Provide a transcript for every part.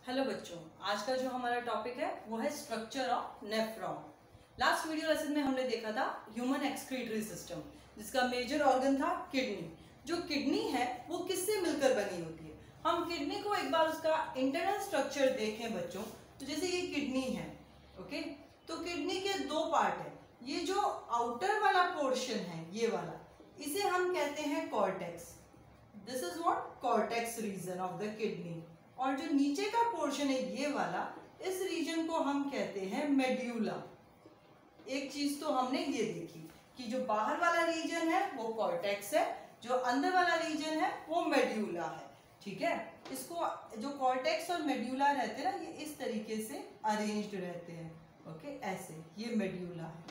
Hello बच्चों, आज का जो हमारा टॉपिक है वो है structure of nephron. Last video lesson में हमने देखा था ह्यूमन एक्सक्रीटरी सिस्टम, जिसका मेजर ऑर्गन था किडनी। जो किडनी है वो किससे मिलकर बनी होती है? हम किडनी को एक बार उसका इंटरनल स्ट्रक्चर देखें बच्चों, तो जैसे ये किडनी है, ओके, तो किडनी के दो पार्ट है। ये जो आउटर वाला पोर्शन है, ये वाला, इसे हम कहते हैं cortex. This is what cortex region of the kidney. और जो नीचे का पोर्शन है ये वाला, इस रीजन को हम कहते हैं मेड्यूला। एक चीज तो हमने ये देखी कि जो बाहर वाला रीजन है वो कॉर्टेक्स है, जो अंदर वाला रीजन है वो मेड्यूला है। ठीक है, इसको जो कॉर्टेक्स और मेड्यूला रहते हैं ना, ये इस तरीके से अरेंज्ड रहते हैं। ओके, ऐसे ये मेड्यूला है।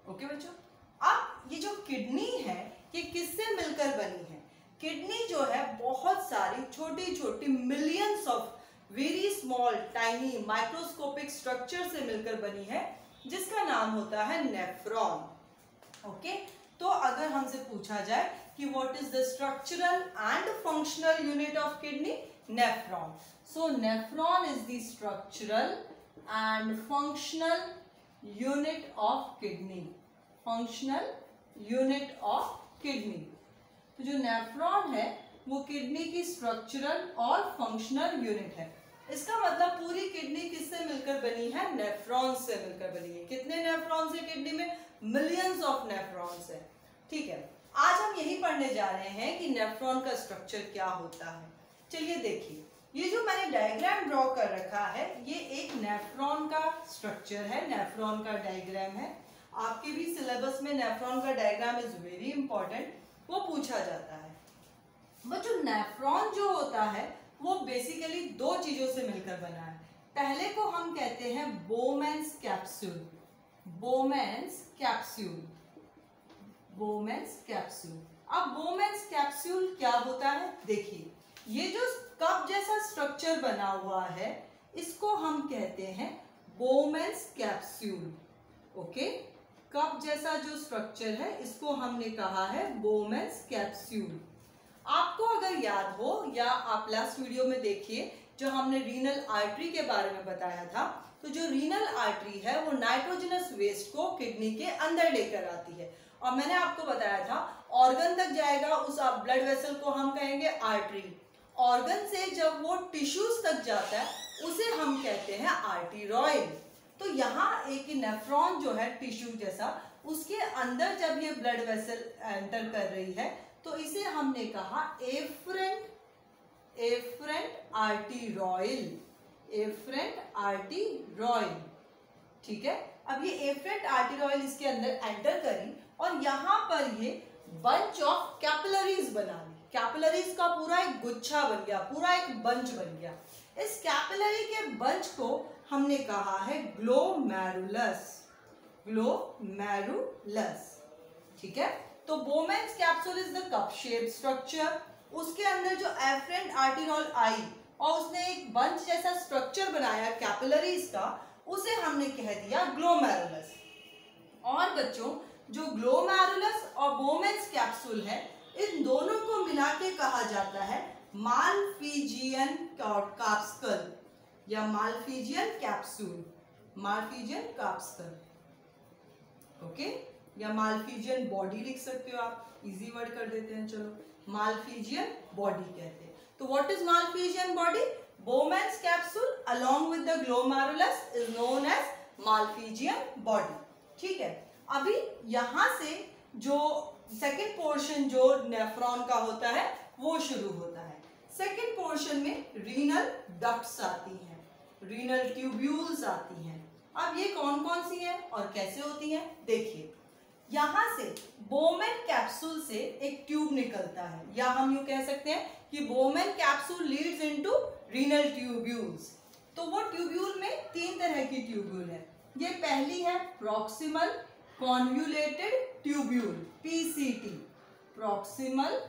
ओके बच्चों, अब ये जो किडनी है ये किससे मिलकर बनी है? किडनी जो है बहुत सारी छोटी छोटी millions of very small tiny microscopic structure से मिलकर बनी है, जिसका नाम होता है नेफ्रॉन। ओके, तो अगर हमसे पूछा जाए कि what is the structural and functional unit of kidney? Nephron. So nephron is the structural and functional unit of kidney. Functional unit of kidney. तो जो नेफ्रॉन है वो किडनी की स्ट्रक्चरल और फंक्शनल यूनिट है। इसका मतलब पूरी किडनी किससे मिलकर बनी है? नेफ्रॉन से मिलकर बनी है। कितने नेफ्रॉन्स है किडनी में? मिलियंस ऑफ नेफ्रॉन्स है। ठीक है, आज हम यही पढ़ने जा रहे हैं कि नेफ्रॉन का स्ट्रक्चर क्या होता है। चलिए देखिए, ये जो मैंने डायग्राम ड्रॉ कर रखा है, ये एक नेफ्रॉन का स्ट्रक्चर है, नेफ्रॉन का डायग्राम है। आपके भी सिलेबस में नेफ्रॉन का डायग्राम इज वेरी इंपॉर्टेंट, वो पूछा जाता है। बच्चों, नेफ्रॉन जो होता है वो बेसिकली दो चीजों से मिलकर बना है। पहले को हम कहते हैं Bowman's capsule. Bowman's capsule, Bowman's capsule. अब बोमेन्स कैप्सूल क्या होता है? देखिए, ये जो कप जैसा स्ट्रक्चर बना हुआ है, इसको हम कहते हैं बोमेन्स कैप्सूल। ओके, कप जैसा जो स्ट्रक्चर है इसको हमने कहा है बोमेन्स कैप्सूल। आपको अगर याद हो, या आप लास्ट वीडियो में देखिए जो हमने रीनल आर्टरी के बारे में बताया था, तो जो रीनल आर्टरी है वो नाइट्रोजनस वेस्ट को किडनी के अंदर लेकर आती है। और मैंने आपको बताया था ऑर्गन तक जाएगा, उस ब्लड वेसल को हम कहेंगे आर्टरी। ऑर्गन से जब वो टिश्यूज तक जाता है उसे हम कहते हैं आर्टेरियोल। तो यहाँ एक नेफ्रॉन जो है टिश्यू जैसा, उसके अंदर जब ये ब्लड वेसल एंटर कर रही है तो इसे हमने कहा एफरेंट आर्टेरियोल। Efferent arteriole. ठीक है, अब ये एफरेंट आर्टेरियोल इसके अंदर एंटर करी और यहाँ पर ये बंच ऑफ कैपिलरीज बना ली। कैपिलरीज का पूरा एक गुच्छा बन गया, पूरा एक बंच बन गया। इस कैपिलरी के बंच को हमने कहा है ग्लोमेरुलस। ग्लोमेरुलस। ठीक है, तो Bowman's capsule is the cup shape structure. उसके अंदर जो एफरेंट आर्टेरियोल आई और उसने एक बंच जैसा स्ट्रक्चर बनाया कैपिलरीज का, उसे हमने कह दिया ग्लोमेरुलस। और बच्चों, जो ग्लोमेरुलस और बोमेन्स कैप्सूल है, इन दोनों को मिला के कहा जाता है मालफिजियन कार्पस्कल या Malpighian capsule. Malpighian corpuscle, okay, या मालफिजियन बॉडी लिख सकते हो आप, इजी वर्ड कर देते हैं। चलो, मालफिजियन बॉडी कहते हैं। तो what is malpighian body? Bowman's capsule along with the glomerulus is known as malpighian body. ठीक है, अभी यहां से जो सेकेंड पोर्शन जो नेफ्रॉन का होता है वो शुरू होता है। सेकेंड पोर्शन में रीनल डक्ट्स आती हैं, रीनल ट्यूब्यूल्स आती हैं। अब ये कौन कौन सी हैं और कैसे होती हैं? देखिए, यहां से बोमेन कैप्सूल से एक ट्यूब निकलता है, या हम यूं कह सकते हैं कि Bowman capsule Leeds into renal tubules. तो वो ट्यूब्यूल में तीन तरह की ट्यूब्यूल है। ये पहली है proximal convoluted tubule, PCT, proximal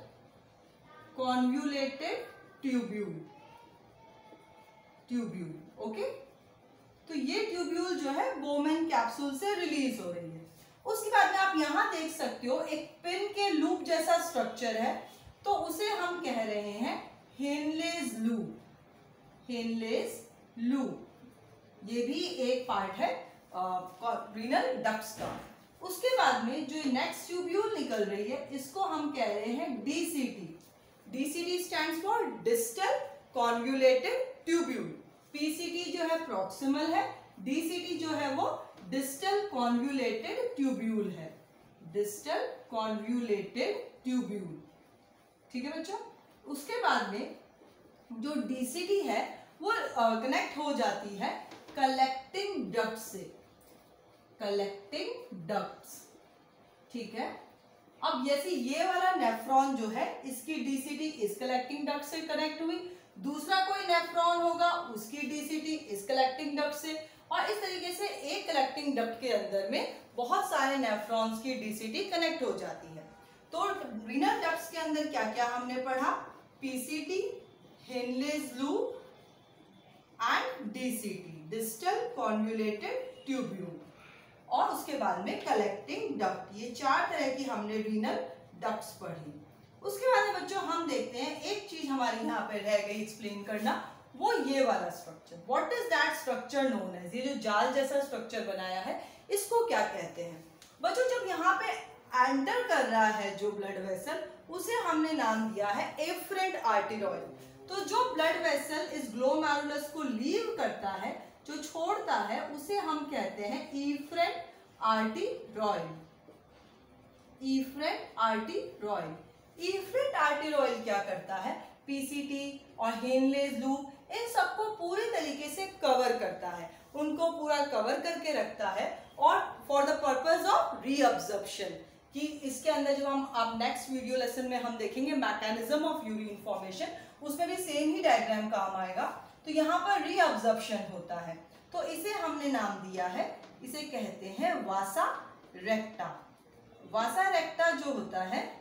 convoluted tubule. Okay, तो ये ट्यूब्यूल जो है बोमेन कैप्सूल से रिलीज हो रही है। उसके बाद में आप यहां देख सकते हो एक पिन के लूप जैसा स्ट्रक्चर है, तो उसे हम कह रहे हैं हेनलेज लूप। हेनलेज लू, ये भी एक पार्ट है रीनल डक्ट्स का। उसके बाद में जो नेक्स्ट ट्यूब्यूल निकल रही है इसको हम कह रहे हैं DCT. DCT stands for distal convoluted tubule. PCT जो है प्रॉक्सिमल है, डीसीटी जो है वो डिस्टल कॉन्वोल्यूटेड ट्यूब्यूल है, डिस्टल कॉन्वोल्यूटेड ट्यूब्यूल। ठीक है बच्चों। उसके बाद में जो डीसीटी है वो कनेक्ट हो जाती है कलेक्टिंग डक्ट से, कलेक्टिंग डक्ट्स। ठीक है। अब जैसे ये वाला नेफ्रॉन जो है इसकी डीसीटी इस कलेक्टिंग डक्ट से कनेक्ट हुई, दूसरा कोई नेफ्रॉन होगा उसकी डीसीटी इस कलेक्टिंग डक्ट से, और इस तरीके से एक कलेक्टिंग डक्ट के अंदर में बहुत सारे नेफ्रॉन्स की डीसीटी कनेक्ट हो जाती है। तो रीनल डक्ट्स के अंदर क्या क्या हमने पढ़ा? PCT, Henle's loop and DCT, distal convoluted tubule, और उसके बाद में कलेक्टिंग डक्ट। ये चार तरह की हमने रीनल डक्ट्स पढ़ी। उसके बाद में बच्चों हम देखते हैं एक चीज हमारी यहाँ पे रह गई एक्सप्लेन करना, वो ये वाला structure. What is that structure known as? ये जो जाल जैसा स्ट्रक्चर बनाया है इसको क्या कहते हैं? बच्चों जब यहाँ पे एंटर कर रहा है जो ब्लड वेसल, उसे हमने नाम दिया है एफरेंट आर्टेरियोल। तो जो ब्लड वेसल इस ग्लोमेरुलस को लीव करता है, जो छोड़ता है, उसे हम कहते हैं efferent arteriole. Efferent arteriole. Efferent arteriole क्या करता है? पीसीटी और हेनलेज लूप इन सबको पूरी तरीके से कवर करता है, उनको पूरा कवर करके रखता है, और for the purpose of reabsorption, कि इसके अंदर जो हम अब नेक्स्ट वीडियो लेसन में हम देखेंगे मैकेनिज्म ऑफ यूरिन फॉर्मेशन, उसमें भी सेम ही डायग्राम काम आएगा। तो यहाँ पर रीअब्जॉर्प्शन होता है, तो इसे हमने नाम दिया है, इसे कहते हैं वासा रेक्टा। वासा रेक्टा जो होता है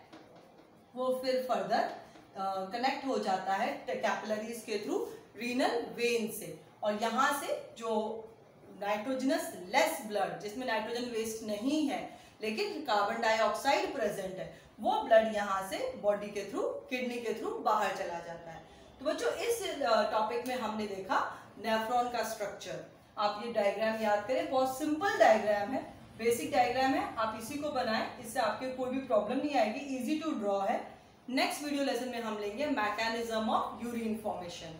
वो फिर फर्दर कनेक्ट हो जाता है कैपिलरीज के थ्रू रीनल वेन से, और यहाँ से जो नाइट्रोजनस लेस ब्लड, जिसमें नाइट्रोजन वेस्ट नहीं है लेकिन कार्बन डाइऑक्साइड प्रेजेंट है, वो ब्लड यहाँ से बॉडी के थ्रू, किडनी के थ्रू बाहर चला जाता है। तो बच्चों इस टॉपिक में हमने देखा नेफ्रॉन का स्ट्रक्चर। आप ये डायग्राम याद करें, बहुत सिंपल डायग्राम है, बेसिक डायग्राम है, आप इसी को बनाएं, इससे आपके कोई भी प्रॉब्लम नहीं आएगी, इजी टू ड्रॉ है। नेक्स्ट वीडियो लेसन में हम लेंगे मैकेनिज्म ऑफ यूरिन फॉर्मेशन।